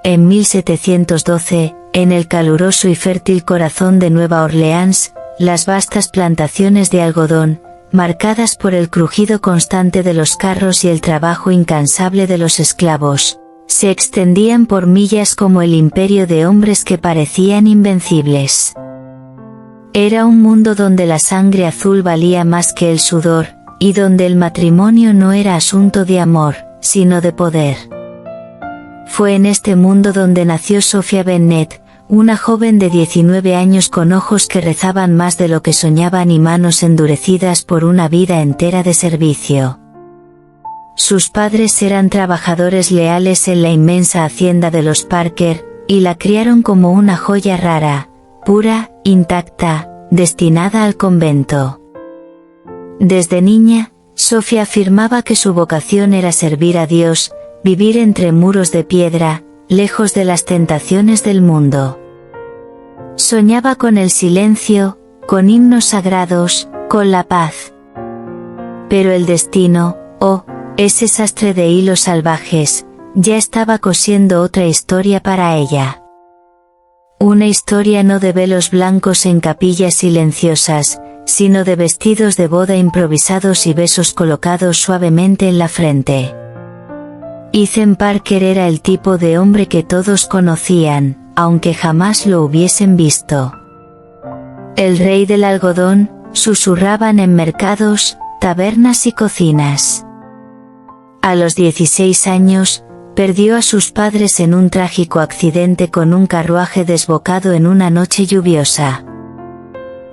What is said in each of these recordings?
en 1712, en el caluroso y fértil corazón de Nueva Orleans, las vastas plantaciones de algodón, marcadas por el crujido constante de los carros y el trabajo incansable de los esclavos, se extendían por millas como el imperio de hombres que parecían invencibles. Era un mundo donde la sangre azul valía más que el sudor, y donde el matrimonio no era asunto de amor, sino de poder. Fue en este mundo donde nació Sophia Bennett, una joven de 19 años con ojos que rezaban más de lo que soñaban y manos endurecidas por una vida entera de servicio. Sus padres eran trabajadores leales en la inmensa hacienda de los Parker, y la criaron como una joya rara, pura, intacta, destinada al convento. Desde niña, Sophia afirmaba que su vocación era servir a Dios, vivir entre muros de piedra, lejos de las tentaciones del mundo. Soñaba con el silencio, con himnos sagrados, con la paz. Pero el destino, ese sastre de hilos salvajes, ya estaba cosiendo otra historia para ella. Una historia no de velos blancos en capillas silenciosas, sino de vestidos de boda improvisados y besos colocados suavemente en la frente. Ethan Parker era el tipo de hombre que todos conocían, aunque jamás lo hubiesen visto. El rey del algodón, susurraban en mercados, tabernas y cocinas. A los 16 años, perdió a sus padres en un trágico accidente con un carruaje desbocado en una noche lluviosa.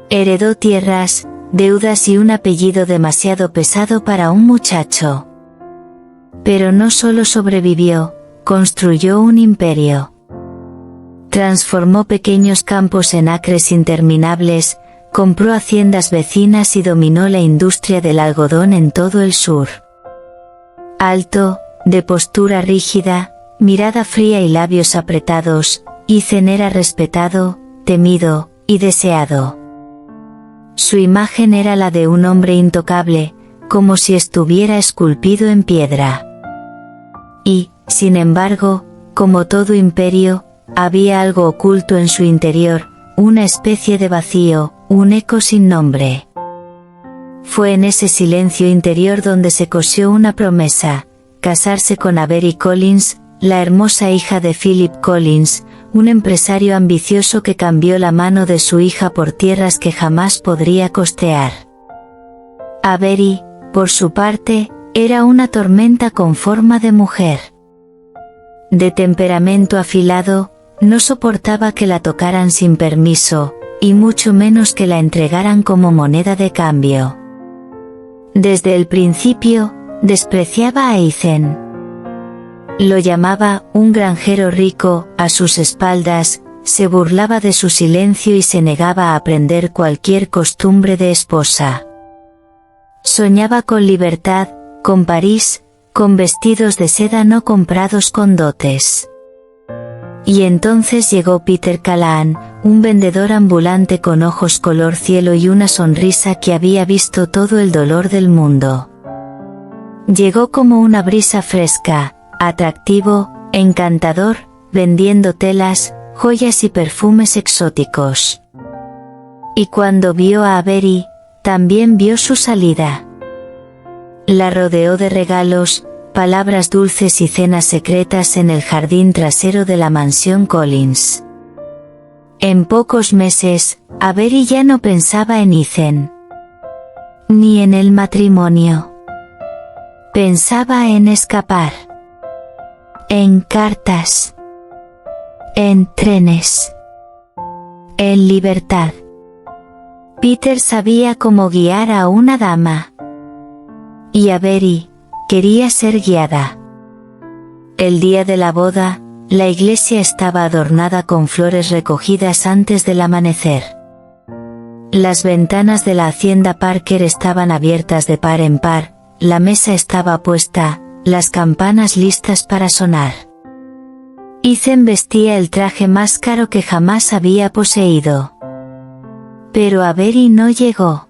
Heredó tierras, deudas y un apellido demasiado pesado para un muchacho. Pero no solo sobrevivió, construyó un imperio. Transformó pequeños campos en acres interminables, compró haciendas vecinas y dominó la industria del algodón en todo el sur. Alto, de postura rígida, mirada fría y labios apretados, Ethan era respetado, temido, y deseado. Su imagen era la de un hombre intocable, como si estuviera esculpido en piedra. Y, sin embargo, como todo imperio, había algo oculto en su interior, una especie de vacío, un eco sin nombre. Fue en ese silencio interior donde se cosió una promesa: casarse con Avery Collins, la hermosa hija de Philip Collins, un empresario ambicioso que cambió la mano de su hija por tierras que jamás podría costear. Avery, por su parte, era una tormenta con forma de mujer. De temperamento afilado, no soportaba que la tocaran sin permiso, y mucho menos que la entregaran como moneda de cambio. Desde el principio, despreciaba a Ethan. Lo llamaba un granjero rico, a sus espaldas, se burlaba de su silencio y se negaba a aprender cualquier costumbre de esposa. Soñaba con libertad, con París, con vestidos de seda no comprados con dotes. Y entonces llegó Peter Callahan, un vendedor ambulante con ojos color cielo y una sonrisa que había visto todo el dolor del mundo. Llegó como una brisa fresca, atractivo, encantador, vendiendo telas, joyas y perfumes exóticos. Y cuando vio a Avery, también vio su salida. La rodeó de regalos, palabras dulces y cenas secretas en el jardín trasero de la mansión Collins. En pocos meses, Avery ya no pensaba en Ethan, ni en el matrimonio. Pensaba en escapar. En cartas. En trenes. En libertad. Peter sabía cómo guiar a una dama. Y Avery quería ser guiada. El día de la boda, la iglesia estaba adornada con flores recogidas antes del amanecer. Las ventanas de la hacienda Parker estaban abiertas de par en par, la mesa estaba puesta, las campanas listas para sonar. Ethan vestía el traje más caro que jamás había poseído. Pero Avery no llegó.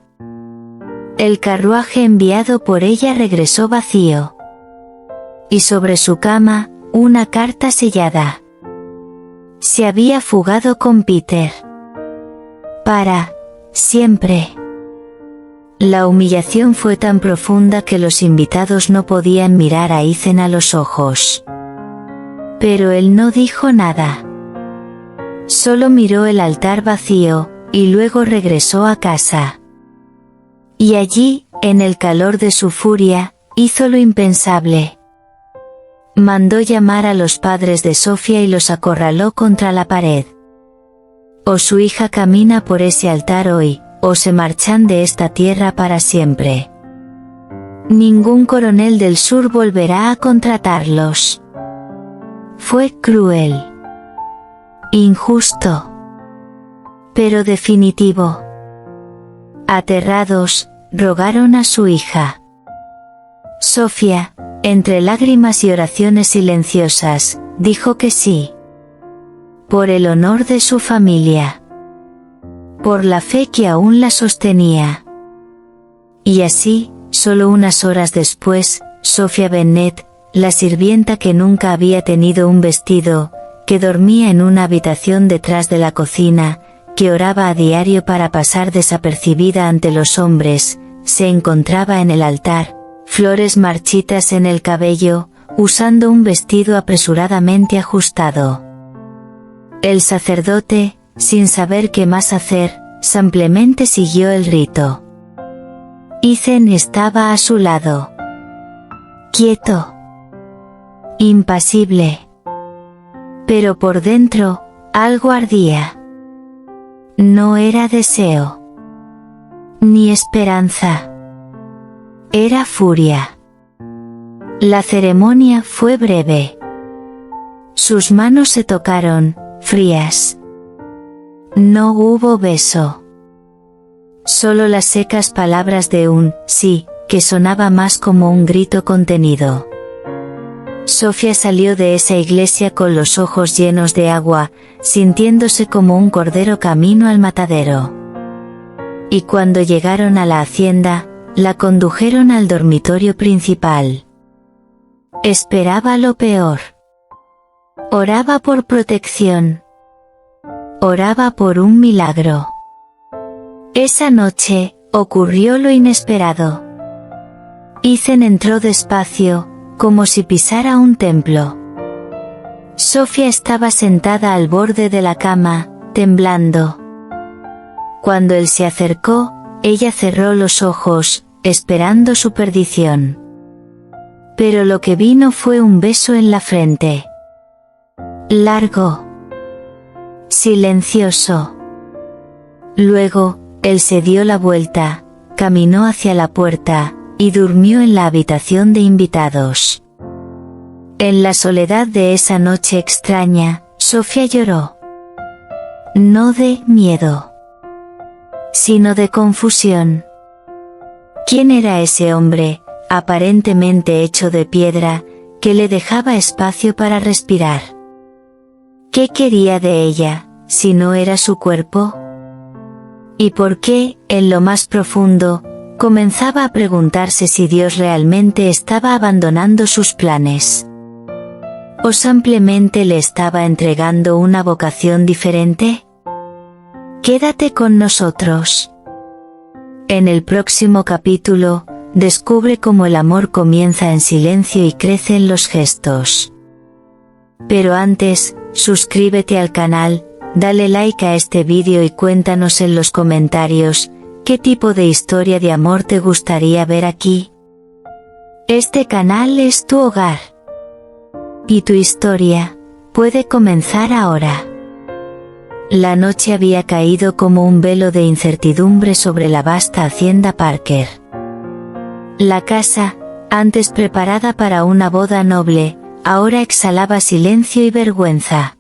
El carruaje enviado por ella regresó vacío. Y sobre su cama, una carta sellada. Se había fugado con Peter. Para siempre. La humillación fue tan profunda que los invitados no podían mirar a Ethan a los ojos. Pero él no dijo nada. Solo miró el altar vacío, y luego regresó a casa. Y allí, en el calor de su furia, hizo lo impensable. Mandó llamar a los padres de Sofía y los acorraló contra la pared. O su hija camina por ese altar hoy, o se marchan de esta tierra para siempre. Ningún coronel del sur volverá a contratarlos. Fue cruel. Injusto. Pero definitivo. Aterrados, rogaron a su hija. Sofía, entre lágrimas y oraciones silenciosas, dijo que sí. Por el honor de su familia. Por la fe que aún la sostenía. Y así, solo unas horas después, Sofía Bennett, la sirvienta que nunca había tenido un vestido, que dormía en una habitación detrás de la cocina, que oraba a diario para pasar desapercibida ante los hombres, se encontraba en el altar, flores marchitas en el cabello, usando un vestido apresuradamente ajustado. El sacerdote, sin saber qué más hacer, simplemente siguió el rito. Ethan estaba a su lado. Quieto. Impasible. Pero por dentro, algo ardía. No era deseo. Ni esperanza. Era furia. La ceremonia fue breve. Sus manos se tocaron, frías. No hubo beso. Solo las secas palabras de un sí, que sonaba más como un grito contenido. Sofía salió de esa iglesia con los ojos llenos de agua, sintiéndose como un cordero camino al matadero. Y cuando llegaron a la hacienda, la condujeron al dormitorio principal. Esperaba lo peor. Oraba por protección. Oraba por un milagro. Esa noche, ocurrió lo inesperado. Ethan entró despacio, como si pisara un templo. Sofía estaba sentada al borde de la cama, temblando. Cuando él se acercó, ella cerró los ojos, esperando su perdición. Pero lo que vino fue un beso en la frente. Largo. Silencioso. Luego, él se dio la vuelta, caminó hacia la puerta, y durmió en la habitación de invitados. En la soledad de esa noche extraña, Sofía lloró. No de miedo, sino de confusión. ¿Quién era ese hombre, aparentemente hecho de piedra, que le dejaba espacio para respirar? ¿Qué quería de ella, si no era su cuerpo? ¿Y por qué, en lo más profundo, comenzaba a preguntarse si Dios realmente estaba abandonando sus planes? ¿O simplemente le estaba entregando una vocación diferente? Quédate con nosotros. En el próximo capítulo, descubre cómo el amor comienza en silencio y crece en los gestos. Pero antes, suscríbete al canal, dale like a este vídeo y cuéntanos en los comentarios, ¿qué tipo de historia de amor te gustaría ver aquí? Este canal es tu hogar. Y tu historia puede comenzar ahora. La noche había caído como un velo de incertidumbre sobre la vasta hacienda Parker. La casa, antes preparada para una boda noble, ahora exhalaba silencio y vergüenza.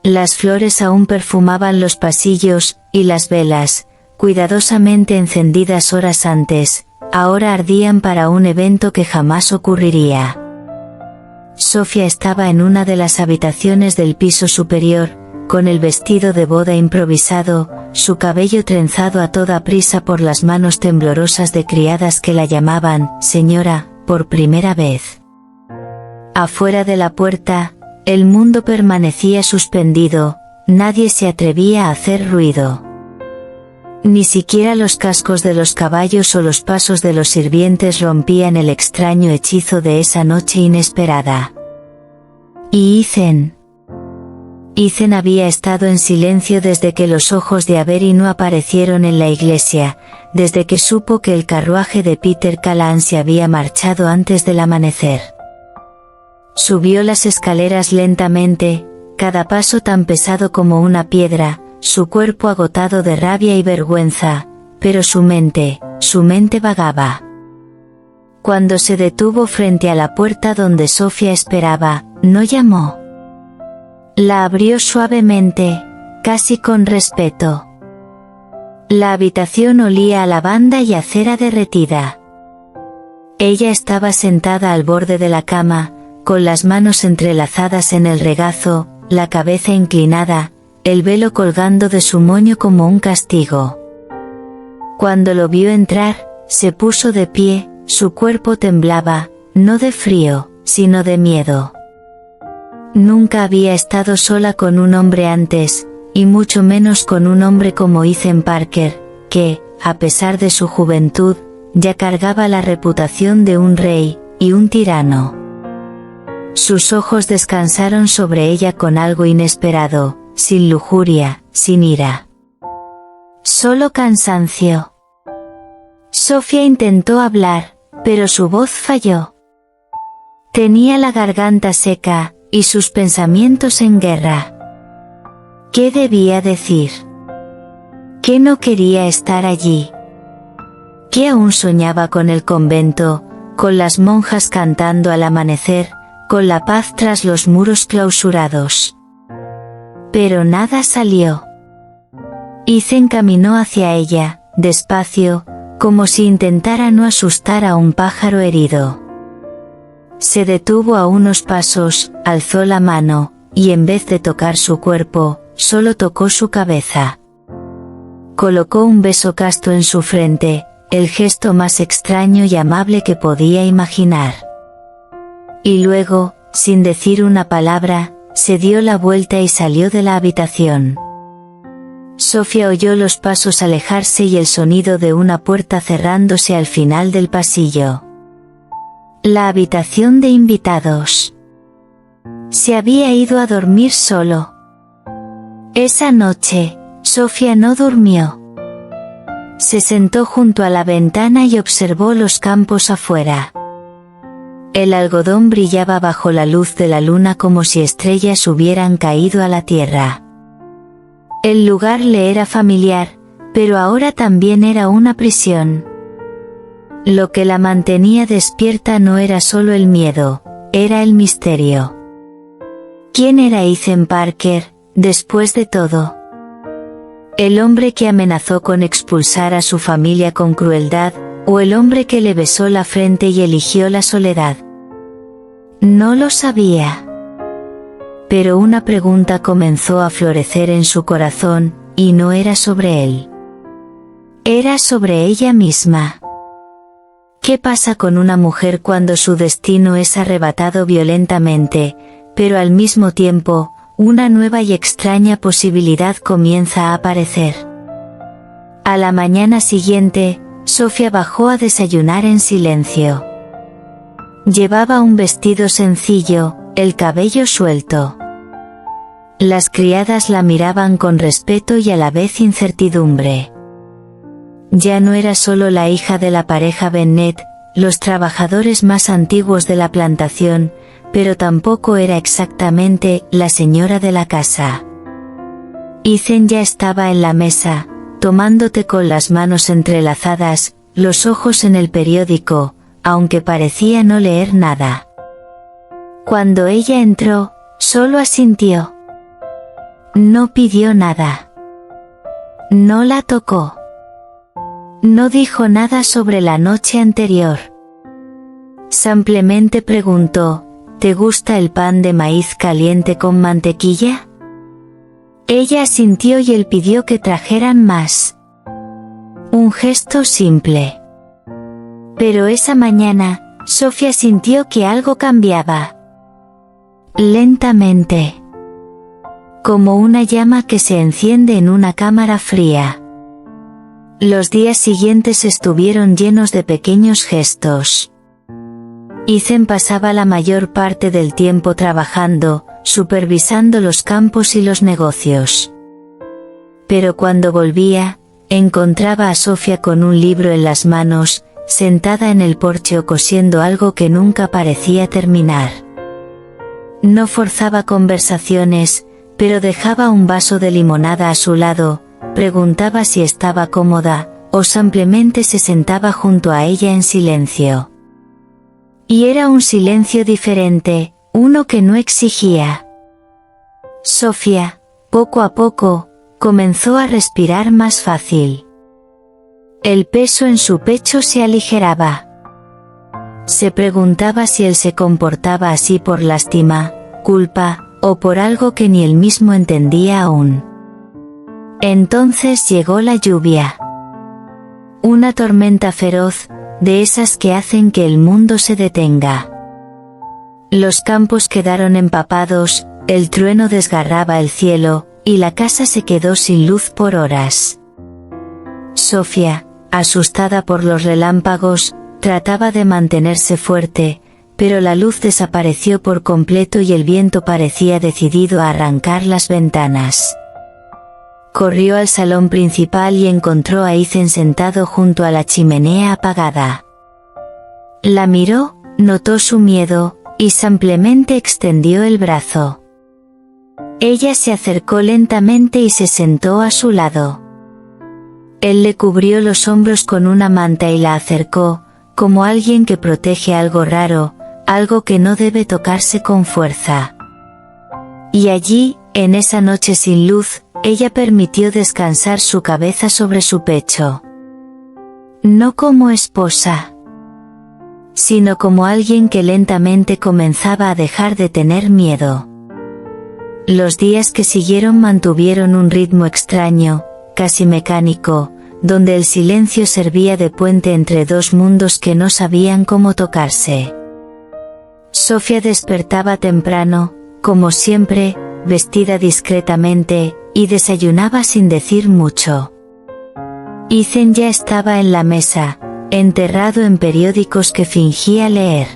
Las flores aún perfumaban los pasillos, y las velas, cuidadosamente encendidas horas antes, ahora ardían para un evento que jamás ocurriría. Sofía estaba en una de las habitaciones del piso superior, con el vestido de boda improvisado, su cabello trenzado a toda prisa por las manos temblorosas de criadas que la llamaban «señora», por primera vez. Afuera de la puerta, el mundo permanecía suspendido, nadie se atrevía a hacer ruido. Ni siquiera los cascos de los caballos o los pasos de los sirvientes rompían el extraño hechizo de esa noche inesperada. ¿Y Ethan? Ethan había estado en silencio desde que los ojos de Avery no aparecieron en la iglesia, desde que supo que el carruaje de Peter Callahan se había marchado antes del amanecer. Subió las escaleras lentamente, cada paso tan pesado como una piedra, su cuerpo agotado de rabia y vergüenza, pero su mente vagaba. Cuando se detuvo frente a la puerta donde Sofía esperaba, no llamó. La abrió suavemente, casi con respeto. La habitación olía a lavanda y a cera derretida. Ella estaba sentada al borde de la cama, con las manos entrelazadas en el regazo, la cabeza inclinada, el velo colgando de su moño como un castigo. Cuando lo vio entrar, se puso de pie, su cuerpo temblaba, no de frío, sino de miedo. Nunca había estado sola con un hombre antes, y mucho menos con un hombre como Ethan Parker, que, a pesar de su juventud, ya cargaba la reputación de un rey, y un tirano. Sus ojos descansaron sobre ella con algo inesperado, sin lujuria, sin ira. Solo cansancio. Sofía intentó hablar, pero su voz falló. Tenía la garganta seca, y sus pensamientos en guerra. ¿Qué debía decir? ¿Que no quería estar allí? ¿Que aún soñaba con el convento, con las monjas cantando al amanecer, con la paz tras los muros clausurados? Pero nada salió. Ethan caminó hacia ella, despacio, como si intentara no asustar a un pájaro herido. Se detuvo a unos pasos, alzó la mano, y en vez de tocar su cuerpo, solo tocó su cabeza. Colocó un beso casto en su frente, el gesto más extraño y amable que podía imaginar. Y luego, sin decir una palabra, se dio la vuelta y salió de la habitación. Sofía oyó los pasos alejarse y el sonido de una puerta cerrándose al final del pasillo. La habitación de invitados. Se había ido a dormir solo. Esa noche, Sofía no durmió. Se sentó junto a la ventana y observó los campos afuera. El algodón brillaba bajo la luz de la luna como si estrellas hubieran caído a la tierra. El lugar le era familiar, pero ahora también era una prisión. Lo que la mantenía despierta no era solo el miedo, era el misterio. ¿Quién era Ethan Parker, después de todo? ¿El hombre que amenazó con expulsar a su familia con crueldad, o el hombre que le besó la frente y eligió la soledad? No lo sabía. Pero una pregunta comenzó a florecer en su corazón, y no era sobre él. Era sobre ella misma. ¿Qué pasa con una mujer cuando su destino es arrebatado violentamente, pero al mismo tiempo, una nueva y extraña posibilidad comienza a aparecer? A la mañana siguiente, Sofía bajó a desayunar en silencio. Llevaba un vestido sencillo, el cabello suelto. Las criadas la miraban con respeto y a la vez incertidumbre. Ya no era solo la hija de la pareja Bennett, los trabajadores más antiguos de la plantación, pero tampoco era exactamente la señora de la casa. Ethan ya estaba en la mesa, tomándote con las manos entrelazadas, los ojos en el periódico, aunque parecía no leer nada. Cuando ella entró, solo asintió. No pidió nada. No la tocó. No dijo nada sobre la noche anterior. Simplemente preguntó, ¿te gusta el pan de maíz caliente con mantequilla? Ella asintió y él pidió que trajeran más. Un gesto simple. Pero esa mañana, Sofía sintió que algo cambiaba. lentamente, como una llama que se enciende en una cámara fría. Los días siguientes estuvieron llenos de pequeños gestos. Ethan pasaba la mayor parte del tiempo trabajando, supervisando los campos y los negocios. Pero cuando volvía, encontraba a Sofía con un libro en las manos, sentada en el porche o cosiendo algo que nunca parecía terminar. No forzaba conversaciones, pero dejaba un vaso de limonada a su lado, preguntaba si estaba cómoda, o simplemente se sentaba junto a ella en silencio. Y era un silencio diferente, uno que no exigía. Sofía, poco a poco, comenzó a respirar más fácil. El peso en su pecho se aligeraba. Se preguntaba si él se comportaba así por lástima, culpa, o por algo que ni él mismo entendía aún. Entonces llegó la lluvia. Una tormenta feroz, de esas que hacen que el mundo se detenga. Los campos quedaron empapados, el trueno desgarraba el cielo, y la casa se quedó sin luz por horas. Sofía, asustada por los relámpagos, trataba de mantenerse fuerte, pero la luz desapareció por completo y el viento parecía decidido a arrancar las ventanas. Corrió al salón principal y encontró a Ethan sentado junto a la chimenea apagada. La miró, notó su miedo, y simplemente extendió el brazo. Ella se acercó lentamente y se sentó a su lado. Él le cubrió los hombros con una manta y la acercó, como alguien que protege algo raro, algo que no debe tocarse con fuerza. Y allí, en esa noche sin luz, ella permitió descansar su cabeza sobre su pecho. No como esposa, sino como alguien que lentamente comenzaba a dejar de tener miedo. Los días que siguieron mantuvieron un ritmo extraño, casi mecánico, donde el silencio servía de puente entre dos mundos que no sabían cómo tocarse. Sofía despertaba temprano, como siempre, vestida discretamente, y desayunaba sin decir mucho. Ethan ya estaba en la mesa, enterrado en periódicos que fingía leer.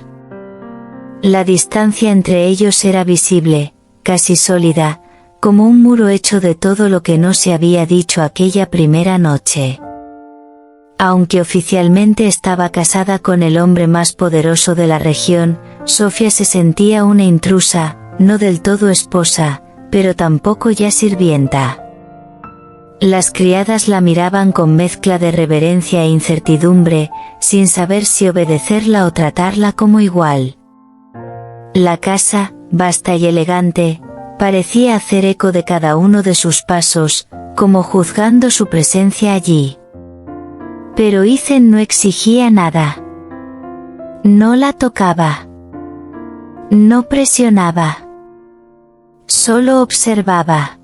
La distancia entre ellos era visible, casi sólida, como un muro hecho de todo lo que no se había dicho aquella primera noche. Aunque oficialmente estaba casada con el hombre más poderoso de la región, Sofía se sentía una intrusa, no del todo esposa, pero tampoco ya sirvienta. Las criadas la miraban con mezcla de reverencia e incertidumbre, sin saber si obedecerla o tratarla como igual. La casa, vasta y elegante, parecía hacer eco de cada uno de sus pasos, como juzgando su presencia allí. Pero Ethan no exigía nada. No la tocaba. No presionaba. Solo observaba.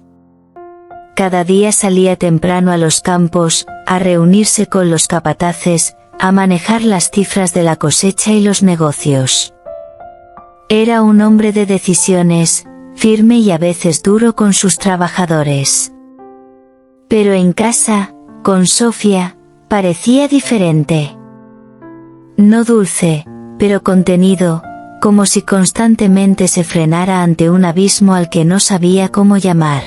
Cada día salía temprano a los campos, a reunirse con los capataces, a manejar las cifras de la cosecha y los negocios. Era un hombre de decisiones, firme y a veces duro con sus trabajadores. Pero en casa, con Sofía, parecía diferente. No dulce, pero contenido, como si constantemente se frenara ante un abismo al que no sabía cómo llamar.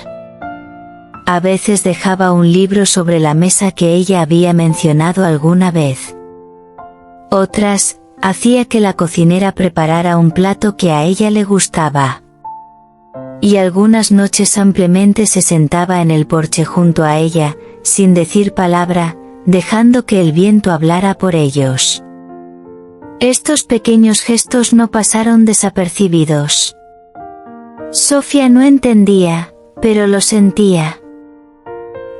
A veces dejaba un libro sobre la mesa que ella había mencionado alguna vez. Otras, hacía que la cocinera preparara un plato que a ella le gustaba. Y algunas noches simplemente se sentaba en el porche junto a ella, sin decir palabra, dejando que el viento hablara por ellos. Estos pequeños gestos no pasaron desapercibidos. Sofía no entendía, pero lo sentía.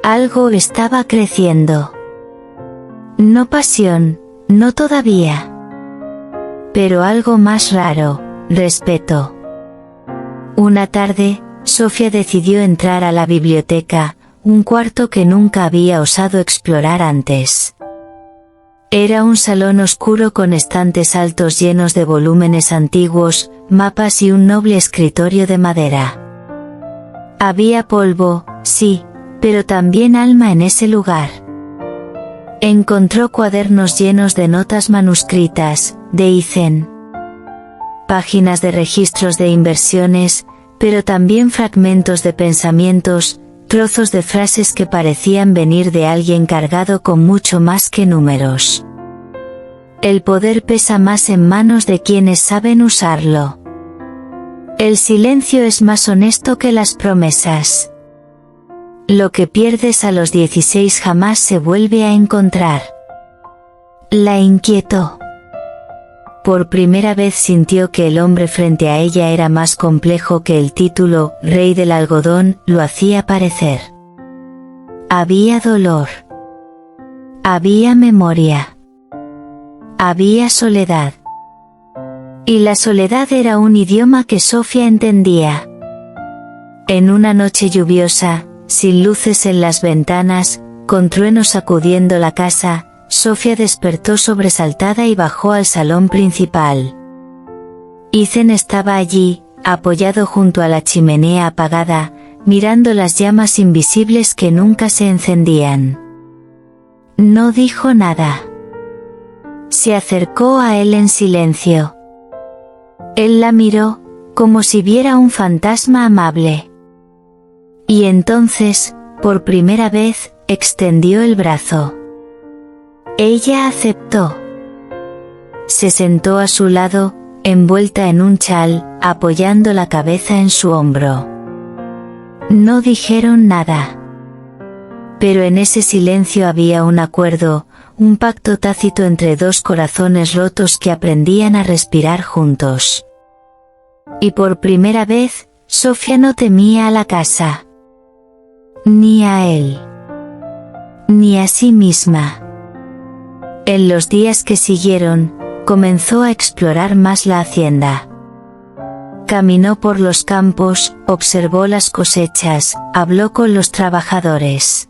Algo estaba creciendo. No pasión, no todavía. Pero algo más raro, respeto. Una tarde, Sofía decidió entrar a la biblioteca, un cuarto que nunca había osado explorar antes. Era un salón oscuro con estantes altos llenos de volúmenes antiguos, mapas y un noble escritorio de madera. Había polvo, sí, pero también alma en ese lugar. Encontró cuadernos llenos de notas manuscritas, dicen. Páginas de registros de inversiones, pero también fragmentos de pensamientos, trozos de frases que parecían venir de alguien cargado con mucho más que números. El poder pesa más en manos de quienes saben usarlo. El silencio es más honesto que las promesas. Lo que pierdes a los 16 jamás se vuelve a encontrar. La inquietó. Por primera vez sintió que el hombre frente a ella era más complejo que el título, Rey del Algodón, lo hacía parecer. Había dolor. Había memoria. Había soledad. Y la soledad era un idioma que Sofía entendía. En una noche lluviosa, sin luces en las ventanas, con truenos sacudiendo la casa, Sofía despertó sobresaltada y bajó al salón principal. Ethan estaba allí, apoyado junto a la chimenea apagada, mirando las llamas invisibles que nunca se encendían. No dijo nada. Se acercó a él en silencio. Él la miró, como si viera un fantasma amable. Y entonces, por primera vez, extendió el brazo. Ella aceptó. Se sentó a su lado, envuelta en un chal, apoyando la cabeza en su hombro. No dijeron nada. Pero en ese silencio había un acuerdo, un pacto tácito entre dos corazones rotos que aprendían a respirar juntos. Y por primera vez, Sofía no temía a la casa. Ni a él. Ni a sí misma. En los días que siguieron, comenzó a explorar más la hacienda. Caminó por los campos, observó las cosechas, habló con los trabajadores.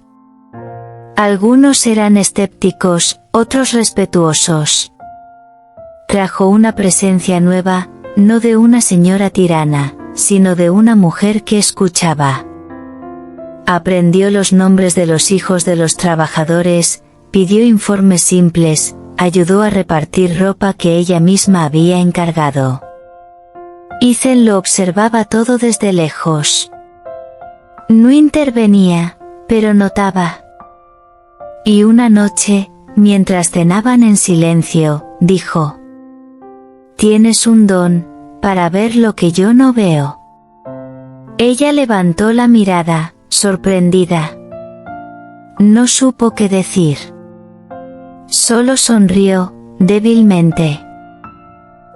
Algunos eran escépticos, otros respetuosos. Trajo una presencia nueva, no de una señora tirana, sino de una mujer que escuchaba. Aprendió los nombres de los hijos de los trabajadores, pidió informes simples, ayudó a repartir ropa que ella misma había encargado. Ethan lo observaba todo desde lejos. No intervenía, pero notaba. Y una noche, mientras cenaban en silencio, dijo: «Tienes un don, para ver lo que yo no veo». Ella levantó la mirada, sorprendida. No supo qué decir. Solo sonrió, débilmente.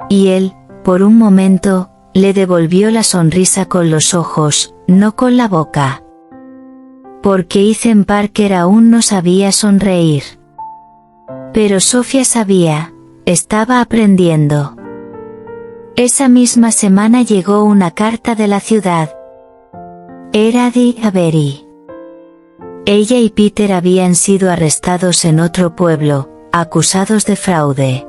Y él, por un momento, le devolvió la sonrisa con los ojos, no con la boca. Porque Ethan Parker aún no sabía sonreír. Pero Sofía sabía, estaba aprendiendo. Esa misma semana llegó una carta de la ciudad. Era de Avery. Ella y Peter habían sido arrestados en otro pueblo, acusados de fraude.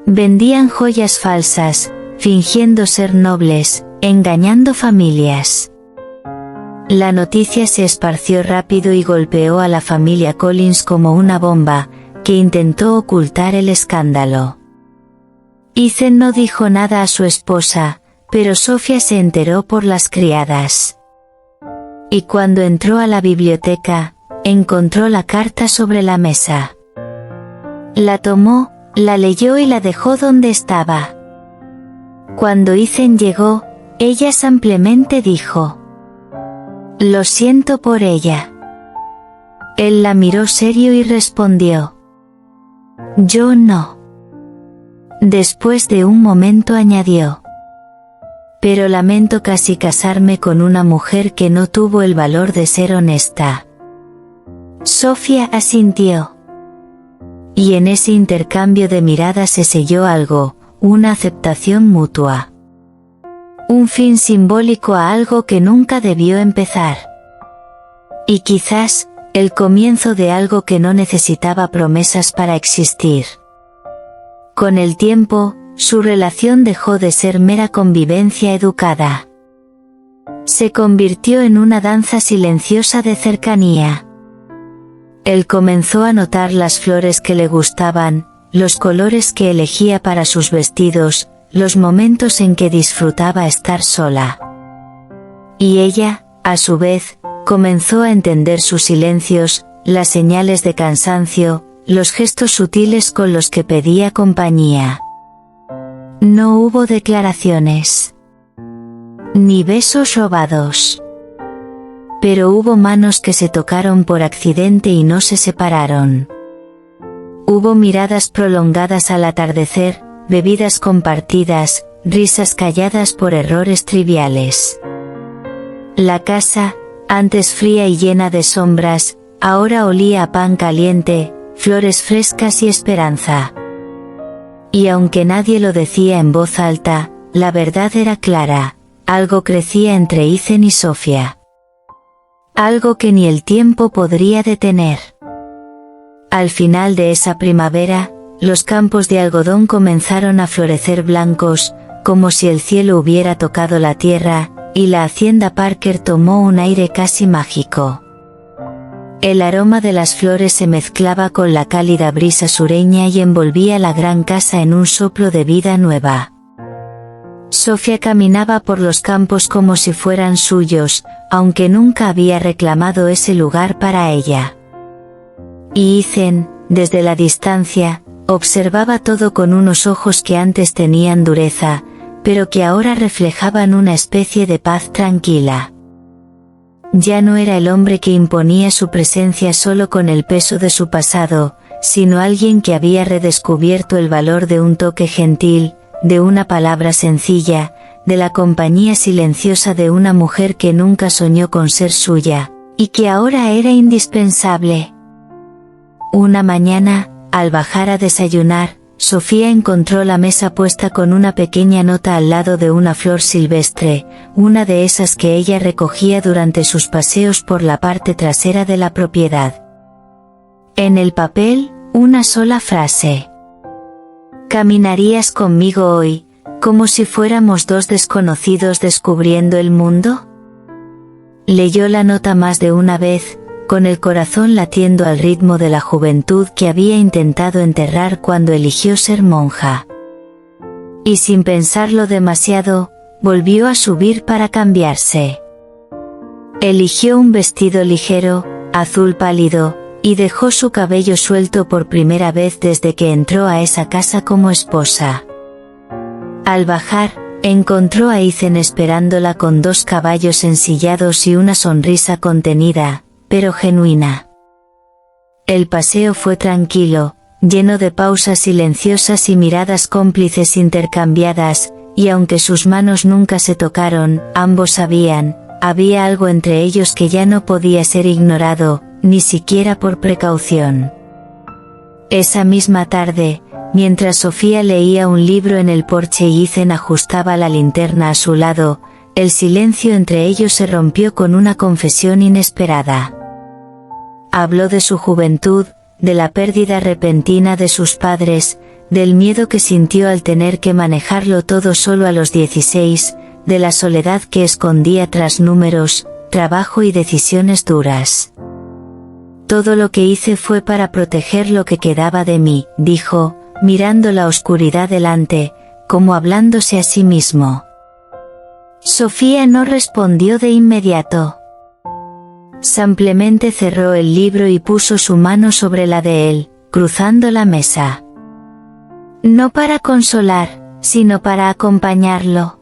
Vendían joyas falsas, fingiendo ser nobles, engañando familias. La noticia se esparció rápido y golpeó a la familia Collins como una bomba, que intentó ocultar el escándalo. Ethan no dijo nada a su esposa, pero Sofía se enteró por las criadas. Y cuando entró a la biblioteca, encontró la carta sobre la mesa. La tomó, la leyó y la dejó donde estaba. Cuando Ethan llegó, ella simplemente dijo: «Lo siento por ella». Él la miró serio y respondió: «Yo no». Después de un momento añadió: «Pero lamento casi casarme con una mujer que no tuvo el valor de ser honesta». Sofía asintió. Y en ese intercambio de miradas se selló algo, una aceptación mutua. Un fin simbólico a algo que nunca debió empezar. Y quizás, el comienzo de algo que no necesitaba promesas para existir. Con el tiempo, su relación dejó de ser mera convivencia educada. Se convirtió en una danza silenciosa de cercanía. Él comenzó a notar las flores que le gustaban, los colores que elegía para sus vestidos, los momentos en que disfrutaba estar sola. Y ella, a su vez, comenzó a entender sus silencios, las señales de cansancio, los gestos sutiles con los que pedía compañía. No hubo declaraciones, ni besos robados. Pero hubo manos que se tocaron por accidente y no se separaron. Hubo miradas prolongadas al atardecer, bebidas compartidas, risas calladas por errores triviales. La casa, antes fría y llena de sombras, ahora olía a pan caliente, flores frescas y esperanza. Y aunque nadie lo decía en voz alta, la verdad era clara, algo crecía entre Ethan y Sofía. Algo que ni el tiempo podría detener. Al final de esa primavera, los campos de algodón comenzaron a florecer blancos, como si el cielo hubiera tocado la tierra, y la hacienda Parker tomó un aire casi mágico. El aroma de las flores se mezclaba con la cálida brisa sureña y envolvía la gran casa en un soplo de vida nueva. Sofía caminaba por los campos como si fueran suyos, aunque nunca había reclamado ese lugar para ella. Y Ethan, desde la distancia, observaba todo con unos ojos que antes tenían dureza, pero que ahora reflejaban una especie de paz tranquila. Ya no era el hombre que imponía su presencia solo con el peso de su pasado, sino alguien que había redescubierto el valor de un toque gentil, de una palabra sencilla, de la compañía silenciosa de una mujer que nunca soñó con ser suya, y que ahora era indispensable. Una mañana, al bajar a desayunar, Sofía encontró la mesa puesta con una pequeña nota al lado de una flor silvestre, una de esas que ella recogía durante sus paseos por la parte trasera de la propiedad. En el papel, una sola frase. ¿Caminarías conmigo hoy, como si fuéramos dos desconocidos descubriendo el mundo? Leyó la nota más de una vez, con el corazón latiendo al ritmo de la juventud que había intentado enterrar cuando eligió ser monja. Y sin pensarlo demasiado, volvió a subir para cambiarse. Eligió un vestido ligero, azul pálido, y dejó su cabello suelto por primera vez desde que entró a esa casa como esposa. Al bajar, encontró a Ethan esperándola con 2 caballos ensillados y una sonrisa contenida, pero genuina. El paseo fue tranquilo, lleno de pausas silenciosas y miradas cómplices intercambiadas, y aunque sus manos nunca se tocaron, ambos sabían, había algo entre ellos que ya no podía ser ignorado, ni siquiera por precaución. Esa misma tarde, mientras Sofía leía un libro en el porche y Ethan ajustaba la linterna a su lado, el silencio entre ellos se rompió con una confesión inesperada. Habló de su juventud, de la pérdida repentina de sus padres, del miedo que sintió al tener que manejarlo todo solo a los 16, de la soledad que escondía tras números, trabajo y decisiones duras. Todo lo que hice fue para proteger lo que quedaba de mí, dijo, mirando la oscuridad delante, como hablándose a sí mismo. Sofía no respondió de inmediato. Simplemente cerró el libro y puso su mano sobre la de él, cruzando la mesa. No para consolar, sino para acompañarlo.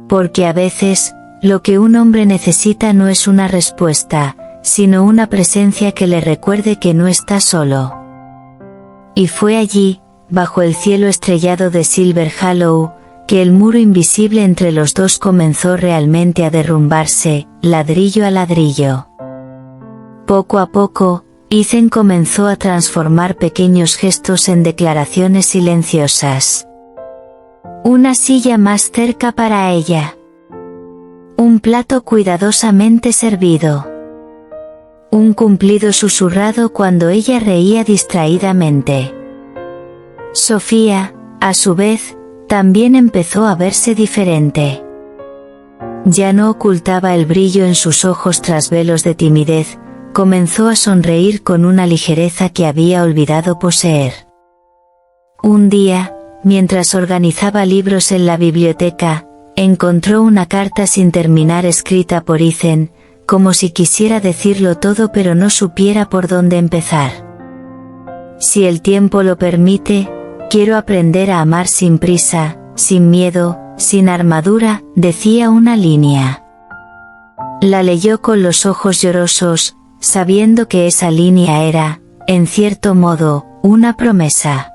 Porque a veces, lo que un hombre necesita no es una respuesta, sino una presencia que le recuerde que no está solo. Y fue allí, bajo el cielo estrellado de Silver Hollow, que el muro invisible entre los dos comenzó realmente a derrumbarse, ladrillo a ladrillo. Poco a poco, Ethan comenzó a transformar pequeños gestos en declaraciones silenciosas. Una silla más cerca para ella. Un plato cuidadosamente servido. un cumplido susurrado cuando ella reía distraídamente. Sofía, a su vez, también empezó a verse diferente. Ya no ocultaba el brillo en sus ojos tras velos de timidez, comenzó a sonreír con una ligereza que había olvidado poseer. Un día, mientras organizaba libros en la biblioteca, encontró una carta sin terminar escrita por Ethan, como si quisiera decirlo todo pero no supiera por dónde empezar. Si el tiempo lo permite, quiero aprender a amar sin prisa, sin miedo, sin armadura, decía una línea. La leyó con los ojos llorosos, sabiendo que esa línea era, en cierto modo, una promesa.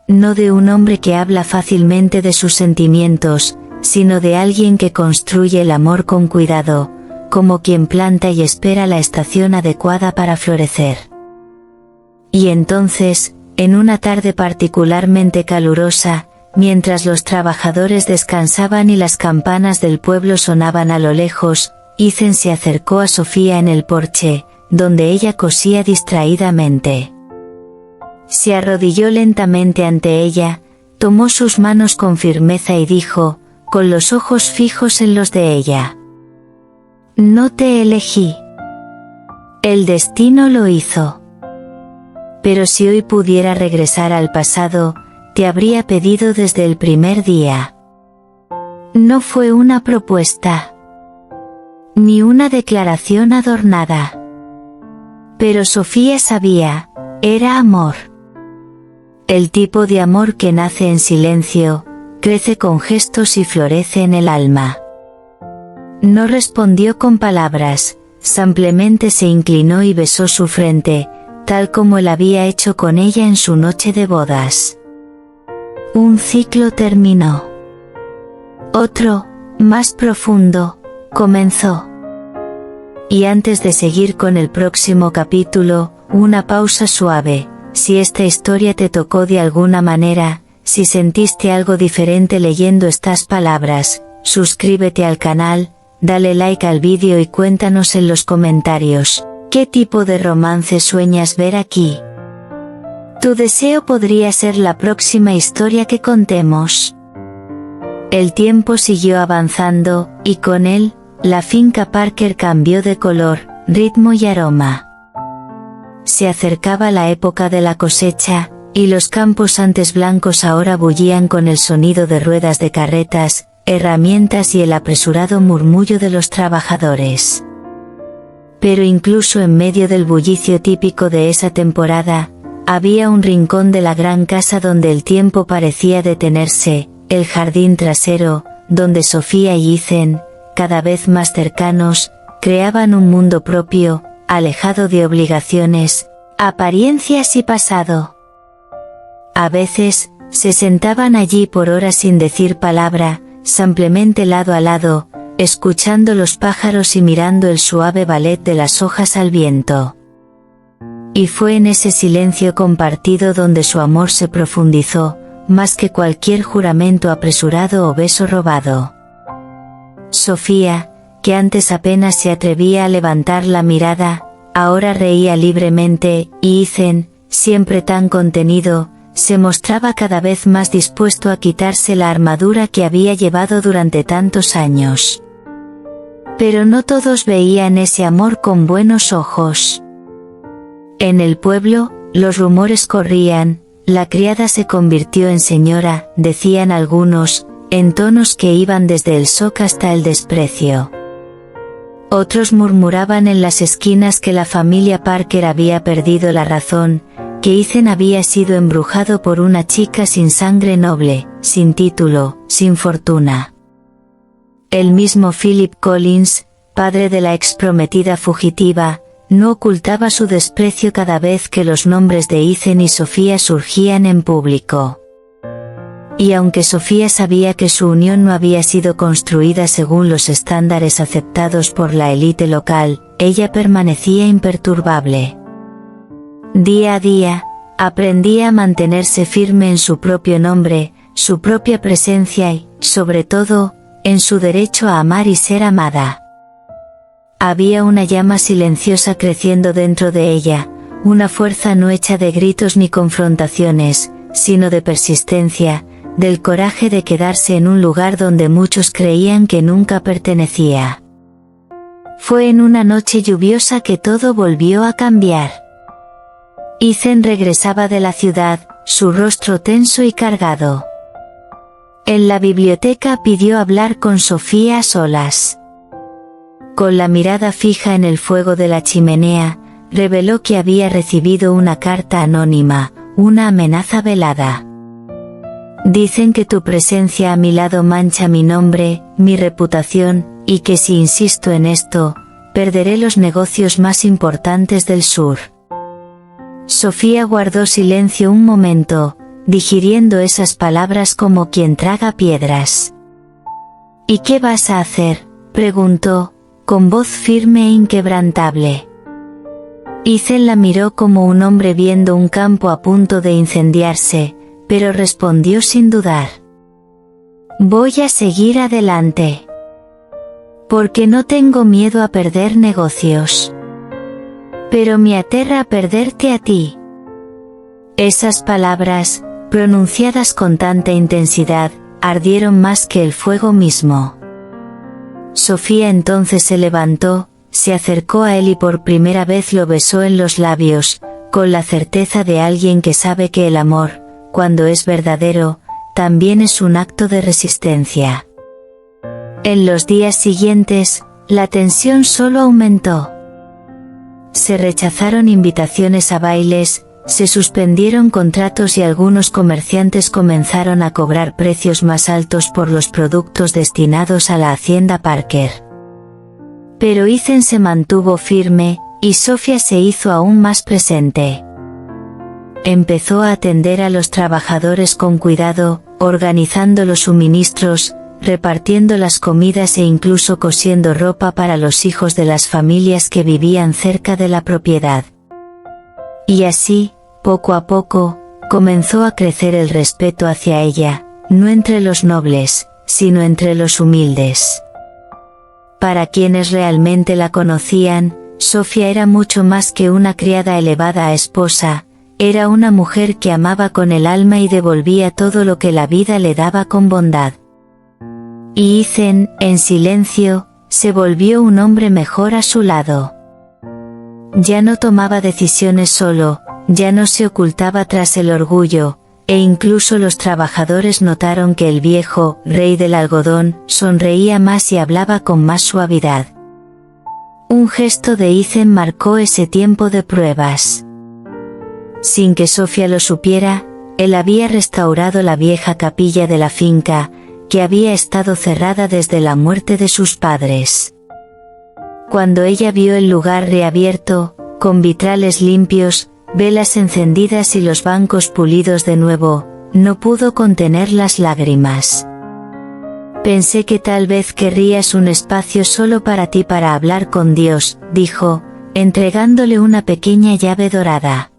No de un hombre que habla fácilmente de sus sentimientos, sino de alguien que construye el amor con cuidado, como quien planta y espera la estación adecuada para florecer. Y entonces, en una tarde particularmente calurosa, mientras los trabajadores descansaban y las campanas del pueblo sonaban a lo lejos, Ethan se acercó a Sofía en el porche, donde ella cosía distraídamente. Se arrodilló lentamente ante ella, tomó sus manos con firmeza y dijo, con los ojos fijos en los de ella: «No te elegí. El destino lo hizo. Pero si hoy pudiera regresar al pasado, te habría pedido desde el primer día». No fue una propuesta, ni una declaración adornada. Pero Sofía sabía, era amor. El tipo de amor que nace en silencio, crece con gestos y florece en el alma. No respondió con palabras, simplemente se inclinó y besó su frente, tal como él había hecho con ella en su noche de bodas. Un ciclo terminó. Otro, más profundo, comenzó. Y antes de seguir con el próximo capítulo, una pausa suave. Si esta historia te tocó de alguna manera, si sentiste algo diferente leyendo estas palabras, suscríbete al canal, dale like al vídeo y cuéntanos en los comentarios, ¿qué tipo de romance sueñas ver aquí? Tu deseo podría ser la próxima historia que contemos. El tiempo siguió avanzando, y con él, la finca Parker cambió de color, ritmo y aroma. Se acercaba la época de la cosecha, y los campos antes blancos ahora bullían con el sonido de ruedas de carretas, herramientas y el apresurado murmullo de los trabajadores. Pero incluso en medio del bullicio típico de esa temporada, había un rincón de la gran casa donde el tiempo parecía detenerse, el jardín trasero, donde Sofía y Ethan, cada vez más cercanos, creaban un mundo propio, alejado de obligaciones, apariencias y pasado. A veces, se sentaban allí por horas sin decir palabra, simplemente lado a lado, escuchando los pájaros y mirando el suave ballet de las hojas al viento. Y fue en ese silencio compartido donde su amor se profundizó, más que cualquier juramento apresurado o beso robado. Sofía, que antes apenas se atrevía a levantar la mirada, ahora reía libremente, y Ethan, siempre tan contenido, se mostraba cada vez más dispuesto a quitarse la armadura que había llevado durante tantos años. Pero no todos veían ese amor con buenos ojos. En el pueblo, los rumores corrían, la criada se convirtió en señora, decían algunos, en tonos que iban desde el shock hasta el desprecio. Otros murmuraban en las esquinas que la familia Parker había perdido la razón, que Ethan había sido embrujado por una chica sin sangre noble, sin título, sin fortuna. El mismo Philip Collins, padre de la exprometida fugitiva, no ocultaba su desprecio cada vez que los nombres de Ethan y Sofía surgían en público. Y aunque Sofía sabía que su unión no había sido construida según los estándares aceptados por la élite local, ella permanecía imperturbable. Día a día, aprendía a mantenerse firme en su propio nombre, su propia presencia y, sobre todo, en su derecho a amar y ser amada. Había una llama silenciosa creciendo dentro de ella, una fuerza no hecha de gritos ni confrontaciones, sino de persistencia, del coraje de quedarse en un lugar donde muchos creían que nunca pertenecía. Fue en una noche lluviosa que todo volvió a cambiar. Ethan regresaba de la ciudad, su rostro tenso y cargado. En la biblioteca pidió hablar con Sofía a solas. Con la mirada fija en el fuego de la chimenea, reveló que había recibido una carta anónima, una amenaza velada. Dicen que tu presencia a mi lado mancha mi nombre, mi reputación, y que si insisto en esto, perderé los negocios más importantes del sur. Sofía guardó silencio un momento, digiriendo esas palabras como quien traga piedras. ¿Y qué vas a hacer?, preguntó, con voz firme e inquebrantable. Ethan la miró como un hombre viendo un campo a punto de incendiarse, pero respondió sin dudar. Voy a seguir adelante. Porque no tengo miedo a perder negocios. Pero me aterra perderte a ti. Esas palabras, pronunciadas con tanta intensidad, ardieron más que el fuego mismo. Sofía entonces se levantó, se acercó a él y por primera vez lo besó en los labios, con la certeza de alguien que sabe que el amor, cuando es verdadero, también es un acto de resistencia. En los días siguientes, la tensión solo aumentó. Se rechazaron invitaciones a bailes, se suspendieron contratos y algunos comerciantes comenzaron a cobrar precios más altos por los productos destinados a la hacienda Parker. Pero Ethan se mantuvo firme, y Sofía se hizo aún más presente. Empezó a atender a los trabajadores con cuidado, organizando los suministros, repartiendo las comidas e incluso cosiendo ropa para los hijos de las familias que vivían cerca de la propiedad. Y así, poco a poco, comenzó a crecer el respeto hacia ella, no entre los nobles, sino entre los humildes. Para quienes realmente la conocían, Sofía era mucho más que una criada elevada a esposa, era una mujer que amaba con el alma y devolvía todo lo que la vida le daba con bondad. Y Ethan, en silencio, se volvió un hombre mejor a su lado. Ya no tomaba decisiones solo, ya no se ocultaba tras el orgullo, e incluso los trabajadores notaron que el viejo rey del algodón sonreía más y hablaba con más suavidad. Un gesto de Ethan marcó ese tiempo de pruebas. Sin que Sofía lo supiera, él había restaurado la vieja capilla de la finca, que había estado cerrada desde la muerte de sus padres. Cuando ella vio el lugar reabierto, con vitrales limpios, velas encendidas y los bancos pulidos de nuevo, no pudo contener las lágrimas. Pensé que tal vez querrías un espacio solo para ti para hablar con Dios, dijo, entregándole una pequeña llave dorada.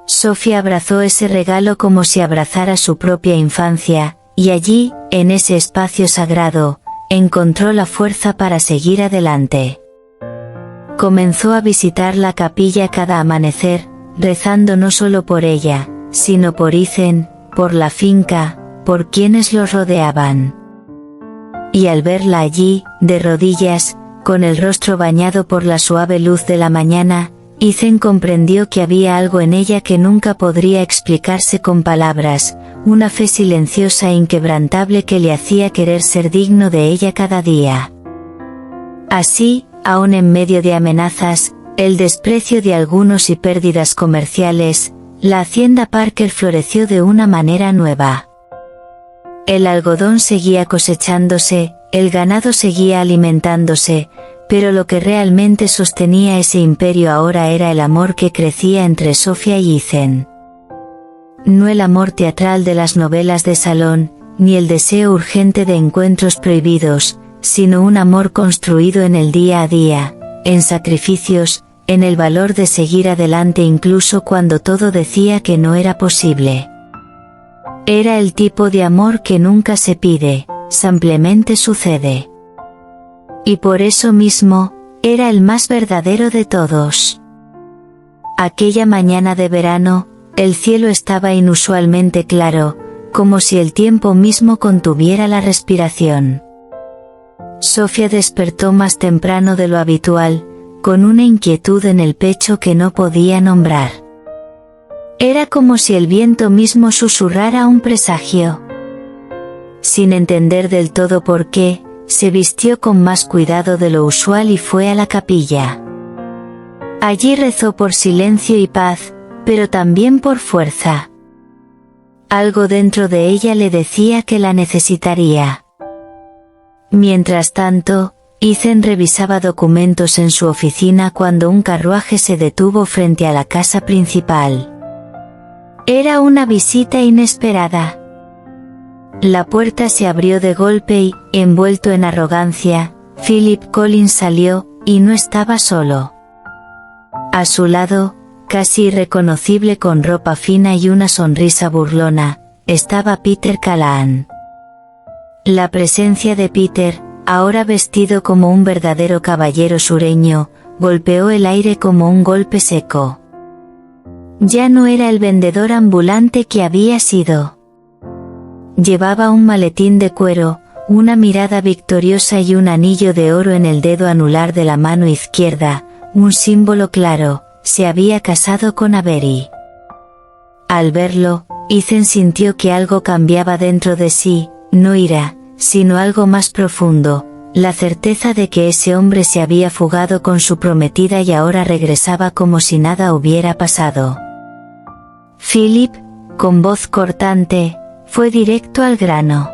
Sofía abrazó ese regalo como si abrazara su propia infancia, y allí, en ese espacio sagrado, encontró la fuerza para seguir adelante. Comenzó a visitar la capilla cada amanecer, rezando no solo por ella, sino por Ethan, por la finca, por quienes lo rodeaban. Y al verla allí, de rodillas, con el rostro bañado por la suave luz de la mañana, Ethan comprendió que había algo en ella que nunca podría explicarse con palabras, una fe silenciosa e inquebrantable que le hacía querer ser digno de ella cada día. Así, aun en medio de amenazas, el desprecio de algunos y pérdidas comerciales, la hacienda Parker floreció de una manera nueva. El algodón seguía cosechándose, el ganado seguía alimentándose, pero lo que realmente sostenía ese imperio ahora era el amor que crecía entre Sofía y Ethan. No el amor teatral de las novelas de salón, ni el deseo urgente de encuentros prohibidos, sino un amor construido en el día a día, en sacrificios, en el valor de seguir adelante incluso cuando todo decía que no era posible. Era el tipo de amor que nunca se pide, simplemente sucede. Y por eso mismo, era el más verdadero de todos. Aquella mañana de verano, el cielo estaba inusualmente claro, como si el tiempo mismo contuviera la respiración. Sofía despertó más temprano de lo habitual, con una inquietud en el pecho que no podía nombrar. Era como si el viento mismo susurrara un presagio. Sin entender del todo por qué, se vistió con más cuidado de lo usual y fue a la capilla. Allí rezó por silencio y paz, pero también por fuerza. Algo dentro de ella le decía que la necesitaría. Mientras tanto, Ethan revisaba documentos en su oficina cuando un carruaje se detuvo frente a la casa principal. Era una visita inesperada. La puerta se abrió de golpe y, envuelto en arrogancia, Philip Collins salió, y no estaba solo. A su lado, casi irreconocible con ropa fina y una sonrisa burlona, estaba Peter Callahan. La presencia de Peter, ahora vestido como un verdadero caballero sureño, golpeó el aire como un golpe seco. Ya no era el vendedor ambulante que había sido. Llevaba un maletín de cuero, una mirada victoriosa y un anillo de oro en el dedo anular de la mano izquierda, un símbolo claro: se había casado con Avery. Al verlo, Ethan sintió que algo cambiaba dentro de sí, no ira, sino algo más profundo, la certeza de que ese hombre se había fugado con su prometida y ahora regresaba como si nada hubiera pasado. Philip, con voz cortante, fue directo al grano.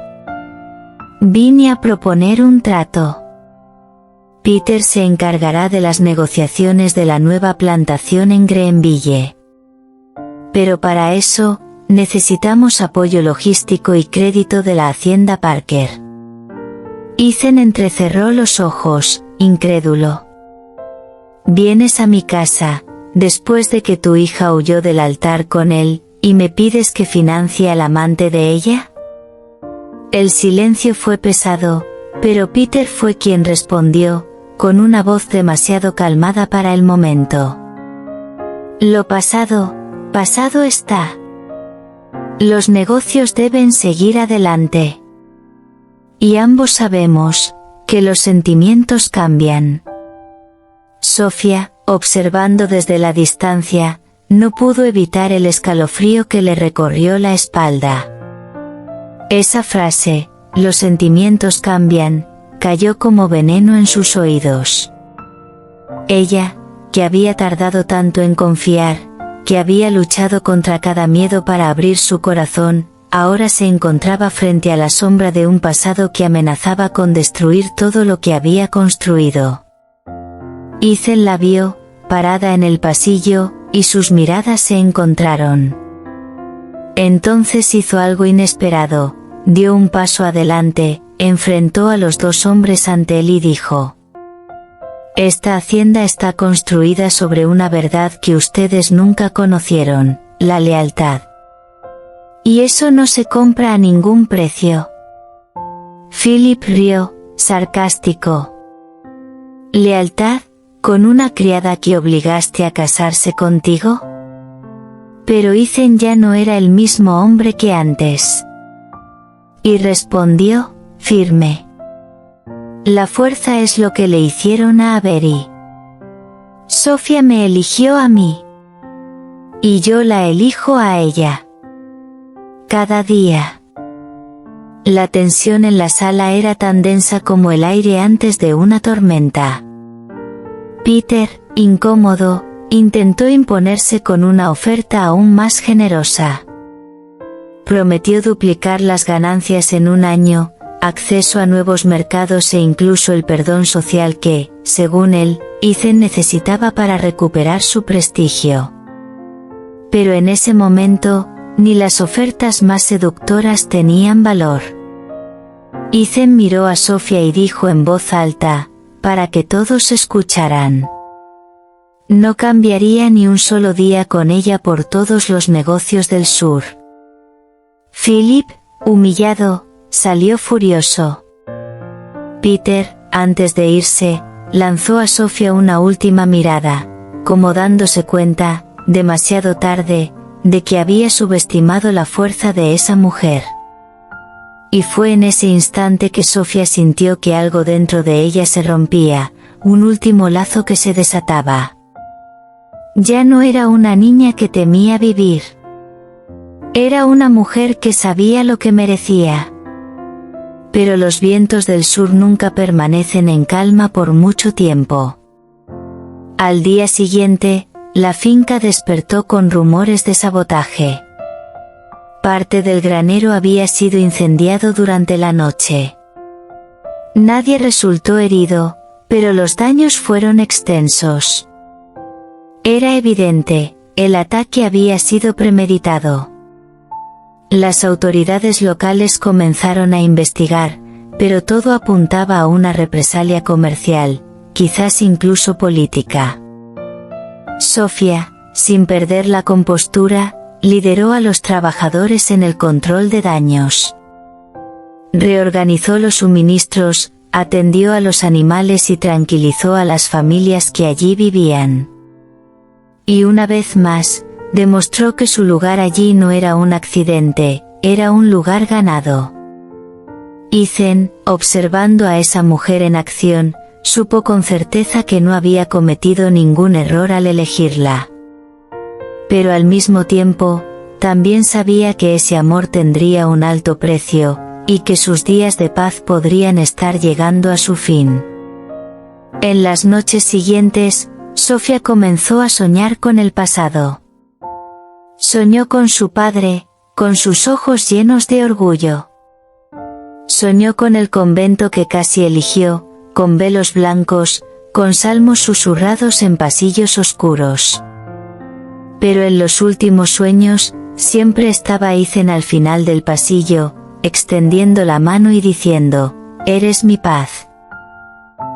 Vine a proponer un trato. Peter se encargará de las negociaciones de la nueva plantación en Greenville. Pero para eso, necesitamos apoyo logístico y crédito de la Hacienda Parker. Ethan entrecerró los ojos, incrédulo. Vienes a mi casa, después de que tu hija huyó del altar con él, ¿y me pides que financie al amante de ella? El silencio fue pesado, pero Peter fue quien respondió, con una voz demasiado calmada para el momento. Lo pasado, pasado está. Los negocios deben seguir adelante. Y ambos sabemos que los sentimientos cambian. Sofía, observando desde la distancia, no pudo evitar el escalofrío que le recorrió la espalda. Esa frase, los sentimientos cambian, cayó como veneno en sus oídos. Ella, que había tardado tanto en confiar, que había luchado contra cada miedo para abrir su corazón, ahora se encontraba frente a la sombra de un pasado que amenazaba con destruir todo lo que había construido. Ethan la vio, parada en el pasillo, y sus miradas se encontraron. Entonces hizo algo inesperado, dio un paso adelante, enfrentó a los dos hombres ante él y dijo: Esta hacienda está construida sobre una verdad que ustedes nunca conocieron, la lealtad. Y eso no se compra a ningún precio. Philip rió, sarcástico. ¿Lealtad, con una criada que obligaste a casarse contigo? Pero Ethan ya no era el mismo hombre que antes. Y respondió, firme: La fuerza es lo que le hicieron a Avery. Sofía me eligió a mí. Y yo la elijo a ella. Cada día. La tensión en la sala era tan densa como el aire antes de una tormenta. Peter, incómodo, intentó imponerse con una oferta aún más generosa. Prometió duplicar las ganancias en un año, acceso a nuevos mercados e incluso el perdón social que, según él, Ethan necesitaba para recuperar su prestigio. Pero en ese momento, ni las ofertas más seductoras tenían valor. Ethan miró a Sofía y dijo en voz alta, para que todos escucharan: No cambiaría ni un solo día con ella por todos los negocios del sur. Philip, humillado, salió furioso. Peter, antes de irse, lanzó a Sofía una última mirada, como dándose cuenta, demasiado tarde, de que había subestimado la fuerza de esa mujer. Y fue en ese instante que Sofía sintió que algo dentro de ella se rompía, un último lazo que se desataba. Ya no era una niña que temía vivir. Era una mujer que sabía lo que merecía. Pero los vientos del sur nunca permanecen en calma por mucho tiempo. Al día siguiente, la finca despertó con rumores de sabotaje. Parte del granero había sido incendiado durante la noche. Nadie resultó herido, pero los daños fueron extensos. Era evidente, el ataque había sido premeditado. Las autoridades locales comenzaron a investigar, pero todo apuntaba a una represalia comercial, quizás incluso política. Sofía, sin perder la compostura, lideró a los trabajadores en el control de daños. Reorganizó los suministros, atendió a los animales y tranquilizó a las familias que allí vivían. Y una vez más, demostró que su lugar allí no era un accidente, era un lugar ganado. Ethan, observando a esa mujer en acción, supo con certeza que no había cometido ningún error al elegirla. Pero al mismo tiempo, también sabía que ese amor tendría un alto precio, y que sus días de paz podrían estar llegando a su fin. En las noches siguientes, Sofía comenzó a soñar con el pasado. Soñó con su padre, con sus ojos llenos de orgullo. Soñó con el convento que casi eligió, con velos blancos, con salmos susurrados en pasillos oscuros. Pero en los últimos sueños, siempre estaba Ethan al final del pasillo, extendiendo la mano y diciendo, «Eres mi paz».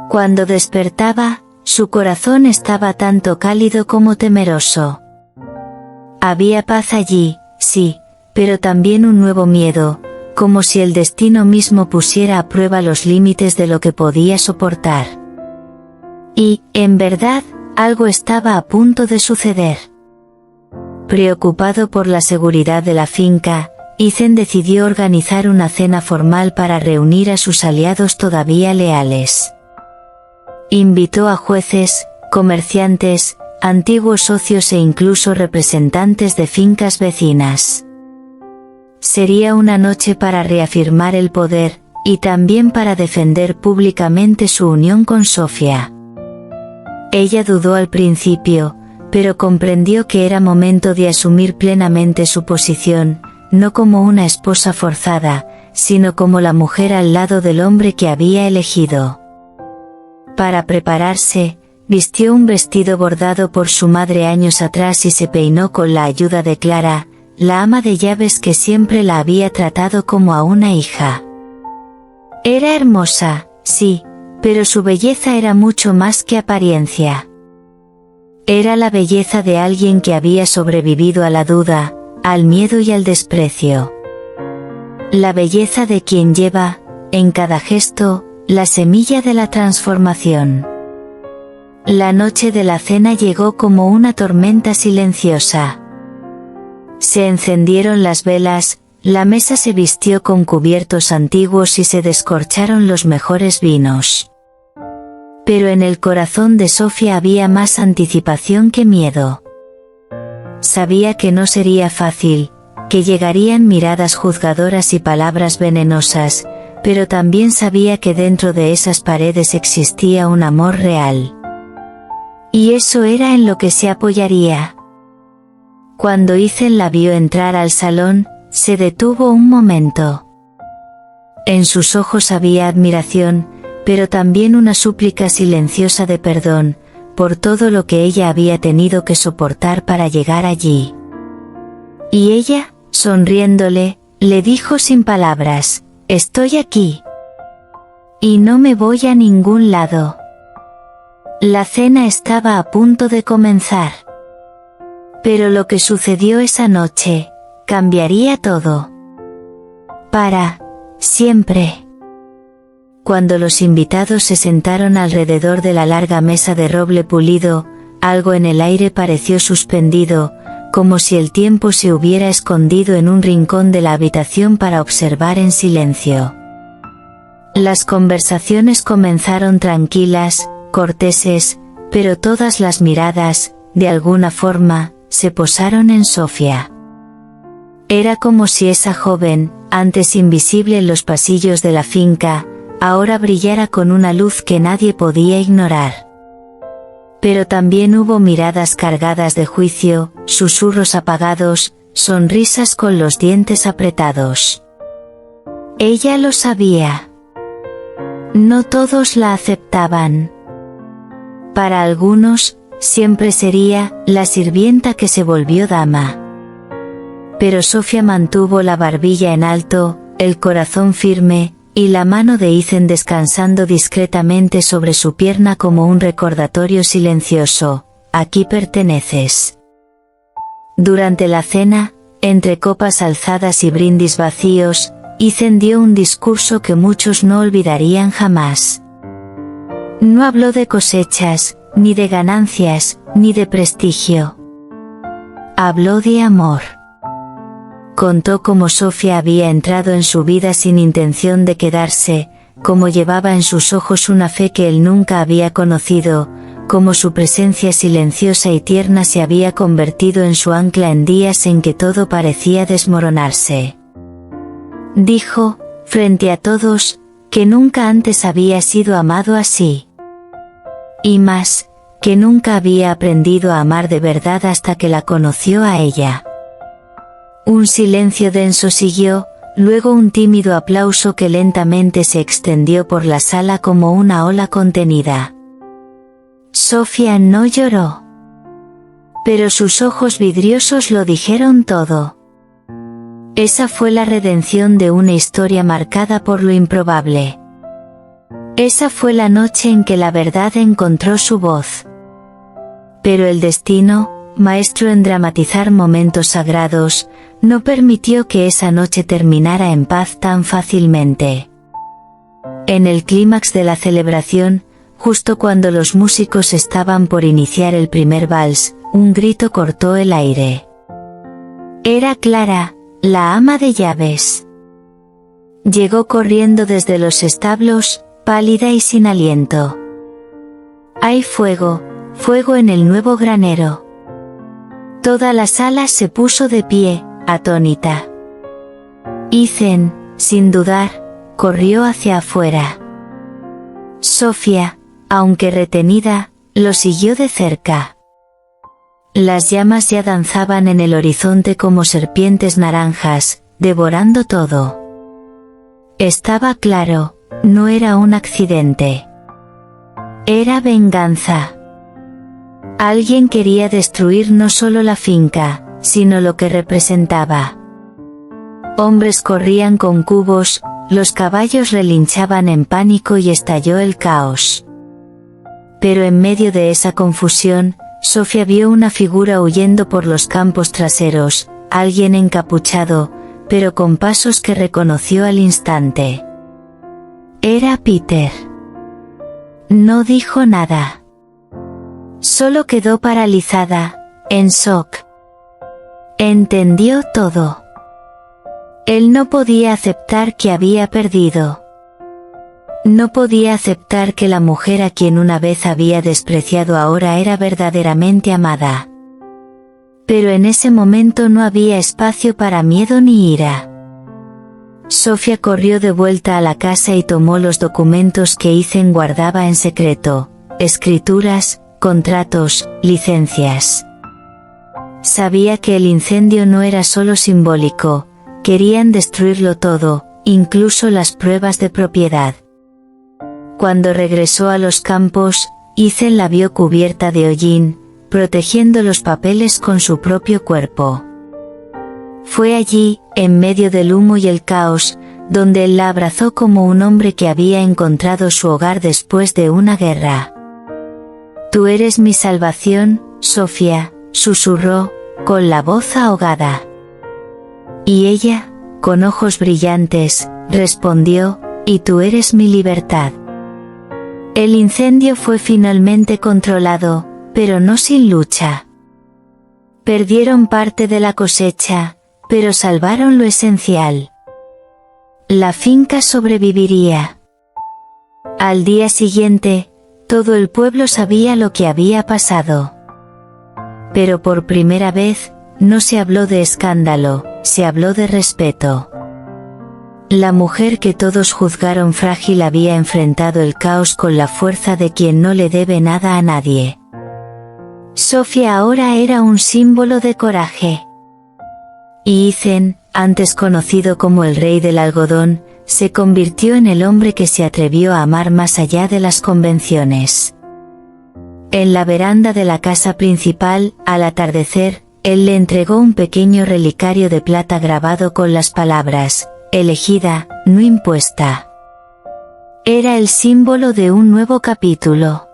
Cuando despertaba, su corazón estaba tanto cálido como temeroso. Había paz allí, sí, pero también un nuevo miedo, como si el destino mismo pusiera a prueba los límites de lo que podía soportar. Y, en verdad, algo estaba a punto de suceder. Preocupado por la seguridad de la finca, Ethan decidió organizar una cena formal para reunir a sus aliados todavía leales. Invitó a jueces, comerciantes, antiguos socios e incluso representantes de fincas vecinas. Sería una noche para reafirmar el poder, y también para defender públicamente su unión con Sofía. Ella dudó al principio, pero comprendió que era momento de asumir plenamente su posición, no como una esposa forzada, sino como la mujer al lado del hombre que había elegido. Para prepararse, vistió un vestido bordado por su madre años atrás y se peinó con la ayuda de Clara, la ama de llaves que siempre la había tratado como a una hija. Era hermosa, sí, pero su belleza era mucho más que apariencia. Era la belleza de alguien que había sobrevivido a la duda, al miedo y al desprecio. La belleza de quien lleva, en cada gesto, la semilla de la transformación. La noche de la cena llegó como una tormenta silenciosa. Se encendieron las velas, la mesa se vistió con cubiertos antiguos y se descorcharon los mejores vinos. Pero en el corazón de Sofía había más anticipación que miedo. Sabía que no sería fácil, que llegarían miradas juzgadoras y palabras venenosas, pero también sabía que dentro de esas paredes existía un amor real. Y eso era en lo que se apoyaría. Cuando Ethan la vio entrar al salón, se detuvo un momento. En sus ojos había admiración, pero también una súplica silenciosa de perdón, por todo lo que ella había tenido que soportar para llegar allí. Y ella, sonriéndole, le dijo sin palabras, «Estoy aquí. Y no me voy a ningún lado». La cena estaba a punto de comenzar. Pero lo que sucedió esa noche, cambiaría todo. Para siempre. cuando los invitados se sentaron alrededor de la larga mesa de roble pulido, algo en el aire pareció suspendido, como si el tiempo se hubiera escondido en un rincón de la habitación para observar en silencio. Las conversaciones comenzaron tranquilas, corteses, pero todas las miradas, de alguna forma, se posaron en Sofía. Era como si esa joven, antes invisible en los pasillos de la finca, ahora brillara con una luz que nadie podía ignorar. Pero también hubo miradas cargadas de juicio, susurros apagados, sonrisas con los dientes apretados. Ella lo sabía. No todos la aceptaban. Para algunos, siempre sería la sirvienta que se volvió dama. Pero Sofía mantuvo la barbilla en alto, el corazón firme, y la mano de Ethan descansando discretamente sobre su pierna como un recordatorio silencioso: aquí perteneces. Durante la cena, entre copas alzadas y brindis vacíos, Ethan dio un discurso que muchos no olvidarían jamás. No habló de cosechas, ni de ganancias, ni de prestigio. Habló de amor. Contó cómo Sofía había entrado en su vida sin intención de quedarse, cómo llevaba en sus ojos una fe que él nunca había conocido, cómo su presencia silenciosa y tierna se había convertido en su ancla en días en que todo parecía desmoronarse. Dijo, frente a todos, que nunca antes había sido amado así. Y más, que nunca había aprendido a amar de verdad hasta que la conoció a ella. Un silencio denso siguió, luego un tímido aplauso que lentamente se extendió por la sala como una ola contenida. Sofía no lloró. Pero sus ojos vidriosos lo dijeron todo. Esa fue la redención de una historia marcada por lo improbable. Esa fue la noche en que la verdad encontró su voz. Pero el destino, maestro en dramatizar momentos sagrados, no permitió que esa noche terminara en paz tan fácilmente. En el clímax de la celebración, justo cuando los músicos estaban por iniciar el primer vals, un grito cortó el aire. Era Clara, la ama de llaves. Llegó corriendo desde los establos, pálida y sin aliento. Hay fuego, fuego en el nuevo granero. Toda la sala se puso de pie, atónita. Ethan, sin dudar, corrió hacia afuera. Sofía, aunque retenida, lo siguió de cerca. Las llamas ya danzaban en el horizonte como serpientes naranjas, devorando todo. Estaba claro, no era un accidente. Era venganza. Alguien quería destruir no solo la finca, sino lo que representaba. Hombres corrían con cubos, los caballos relinchaban en pánico y estalló el caos. Pero en medio de esa confusión, Sofía vio una figura huyendo por los campos traseros, alguien encapuchado, pero con pasos que reconoció al instante. Era Peter. No dijo nada. Solo quedó paralizada, en shock. Entendió todo. Él no podía aceptar que había perdido. No podía aceptar que la mujer a quien una vez había despreciado ahora era verdaderamente amada. Pero en ese momento no había espacio para miedo ni ira. Sofía corrió de vuelta a la casa y tomó los documentos que Ethan guardaba en secreto, escrituras, contratos, licencias. Sabía que el incendio no era solo simbólico, querían destruirlo todo, incluso las pruebas de propiedad. Cuando regresó a los campos, Ethan la vio cubierta de hollín, protegiendo los papeles con su propio cuerpo. Fue allí, en medio del humo y el caos, donde él la abrazó como un hombre que había encontrado su hogar después de una guerra. «Tú eres mi salvación, Sofía», susurró, con la voz ahogada. Y ella, con ojos brillantes, respondió, y tú eres mi libertad. El incendio fue finalmente controlado, pero no sin lucha. Perdieron parte de la cosecha, pero salvaron lo esencial. La finca sobreviviría. Al día siguiente, todo el pueblo sabía lo que había pasado. Pero por primera vez, no se habló de escándalo, se habló de respeto. La mujer que todos juzgaron frágil había enfrentado el caos con la fuerza de quien no le debe nada a nadie. Sofía ahora era un símbolo de coraje. Y Ethan, antes conocido como el rey del algodón, se convirtió en el hombre que se atrevió a amar más allá de las convenciones. En la veranda de la casa principal, al atardecer, él le entregó un pequeño relicario de plata grabado con las palabras, elegida, no impuesta. Era el símbolo de un nuevo capítulo.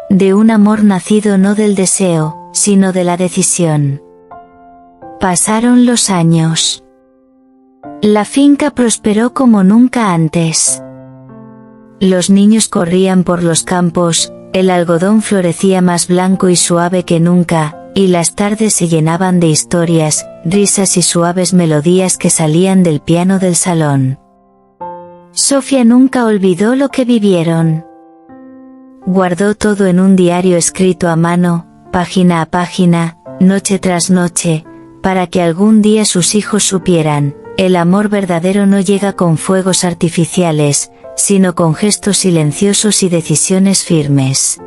De un amor nacido no del deseo, sino de la decisión. Pasaron los años. La finca prosperó como nunca antes. Los niños corrían por los campos, el algodón florecía más blanco y suave que nunca, y las tardes se llenaban de historias, risas y suaves melodías que salían del piano del salón. Sofía nunca olvidó lo que vivieron. Guardó todo en un diario escrito a mano, página a página, noche tras noche, para que algún día sus hijos supieran, el amor verdadero no llega con fuegos artificiales, sino con gestos silenciosos y decisiones firmes.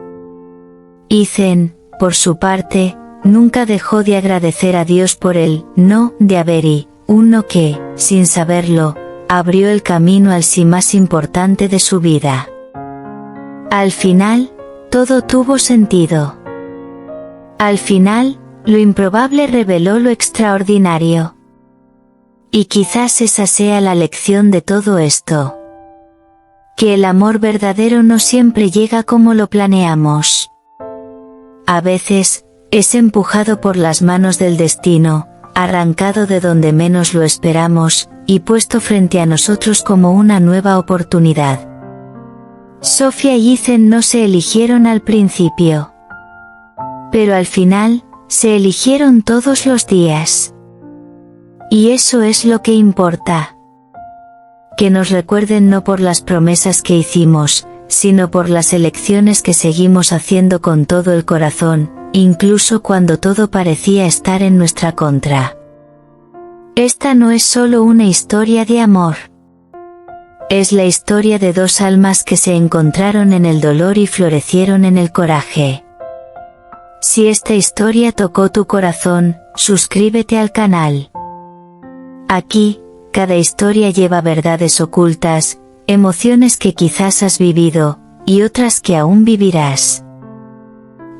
Ethan, por su parte, nunca dejó de agradecer a Dios por el no de Avery, un no que, sin saberlo, abrió el camino al sí más importante de su vida. Al final, todo tuvo sentido. Al final, lo improbable reveló lo extraordinario. Y quizás esa sea la lección de todo esto. Que el amor verdadero no siempre llega como lo planeamos. A veces, es empujado por las manos del destino, arrancado de donde menos lo esperamos, y puesto frente a nosotros como una nueva oportunidad. Sofía y Ethan no se eligieron al principio. Pero al final, se eligieron todos los días. Y eso es lo que importa. Que nos recuerden no por las promesas que hicimos, sino por las elecciones que seguimos haciendo con todo el corazón, incluso cuando todo parecía estar en nuestra contra. Esta no es solo una historia de amor. Es la historia de dos almas que se encontraron en el dolor y florecieron en el coraje. Si esta historia tocó tu corazón, suscríbete al canal. Aquí, cada historia lleva verdades ocultas, emociones que quizás has vivido, y otras que aún vivirás.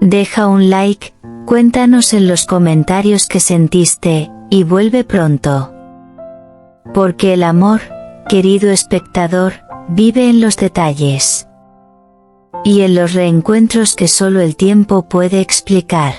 Deja un like, cuéntanos en los comentarios qué sentiste, y vuelve pronto. Porque el amor, querido espectador, vive en los detalles. Y en los reencuentros que solo el tiempo puede explicar.